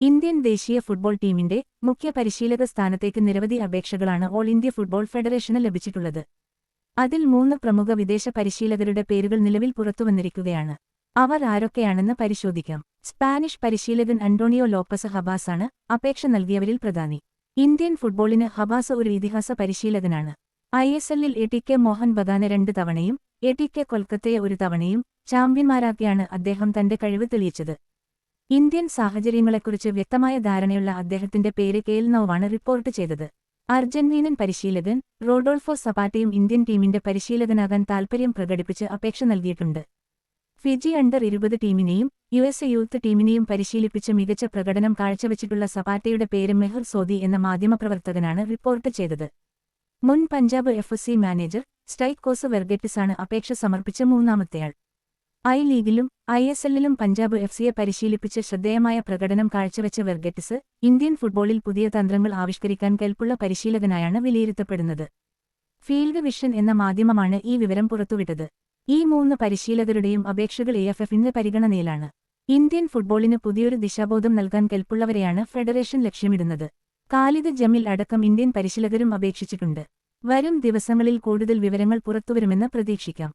Indian ദേശീയ football ടീമിന്റെ മുഖ്യ പരിശീലക സ്ഥാനത്തേക്ക് നിരവധി അപേക്ഷകളാണ് ഓൾ ഇന്ത്യ ഫുട്ബോൾ ഫെഡറേഷന് ലഭിച്ചിട്ടുള്ളത്. അതിൽ 3 പ്രമുഖ വിദേശ പരിശീലകരുടെ പേരുകൾ നിലവിൽ പുറത്തുവന്നിരിക്കുകയാണ്. അവർ ആരൊക്കെയാണെന്ന് പരിശോധിക്കാം. സ്പാനിഷ് പരിശീലകൻ അന്റോണിയോ ലോപ്പസ് ഹബാസാണ് അപേക്ഷ നൽകിയവരിൽ പ്രധാനി. ഇന്ത്യൻ ഫുട്ബോളിന് ഹബാസ് ഒരു ഇതിഹാസ പരിശീലകനാണ്. ISL-ൽ ATK മോഹൻ ബഗാനെ 2 തവണയും ATK കൊൽക്കത്തയെ 1 തവണയും ചാമ്പ്യന്മാരാക്കിയാണ് അദ്ദേഹം തന്റെ കഴിവ് തെളിയിച്ചത്. ഇന്ത്യൻ സാഹചര്യങ്ങളെക്കുറിച്ച് വ്യക്തമായ ധാരണയുള്ള അദ്ദേഹത്തിന്റെ പേര് KL നൗവാണ് റിപ്പോർട്ട് ചെയ്തത്. അർജന്റീനൻ പരിശീലകൻ റോഡോൾഫോ സപാറ്റയും ഇന്ത്യൻ ടീമിന്റെ പരിശീലകനാകാൻ താൽപര്യം പ്രകടിപ്പിച്ച് അപേക്ഷ നൽകിയിട്ടുണ്ട്. ഫിജി അണ്ടർ-20 ടീമിനെയും USA യൂത്ത് ടീമിനെയും പരിശീലിപ്പിച്ച് മികച്ച പ്രകടനം കാഴ്ചവച്ചിട്ടുള്ള സപാറ്റയുടെ പേര് മെഹർ സോദി എന്ന മാധ്യമപ്രവർത്തകനാണ് റിപ്പോർട്ട് ചെയ്തത്. മുൻ പഞ്ചാബ് FC മാനേജർ സ്റ്റൈക്കോസ് വെർഗെറ്റിസാണ് അപേക്ഷ സമർപ്പിച്ച മൂന്നാമത്തെയാൾ. I-ലീഗിലും ISL-ലും പഞ്ചാബ് FCയെ പരിശീലിപ്പിച്ച് ശ്രദ്ധേയമായ പ്രകടനം കാഴ്ചവെച്ച വെർഗെറ്റിസ് ഇന്ത്യൻ ഫുട്ബോളിൽ പുതിയ തന്ത്രങ്ങൾ ആവിഷ്കരിക്കാൻ കെൽപ്പുള്ള പരിശീലകനായാണ് വിലയിരുത്തപ്പെടുന്നത്. ഫീൽഡ് വിഷൻ എന്ന മാധ്യമമാണ് ഈ വിവരം പുറത്തുവിട്ടത്. ഈ 3 പരിശീലകരുടെയും അപേക്ഷകൾ AFF-ന്റെ പരിഗണനയിലാണ്. ഇന്ത്യൻ ഫുട്ബോളിന് പുതിയൊരു ദിശാബോധം നൽകാൻ കെൽപ്പുള്ളവരെയാണ് ഫെഡറേഷൻ ലക്ഷ്യമിടുന്നത്. ഖാലിദ് ജമീൽ അടക്കം ഇന്ത്യൻ പരിശീലകരും അപേക്ഷിച്ചിട്ടുണ്ട്. വരും ദിവസങ്ങളിൽ കൂടുതൽ വിവരങ്ങൾ പുറത്തുവരുമെന്ന് പ്രതീക്ഷിക്കാം.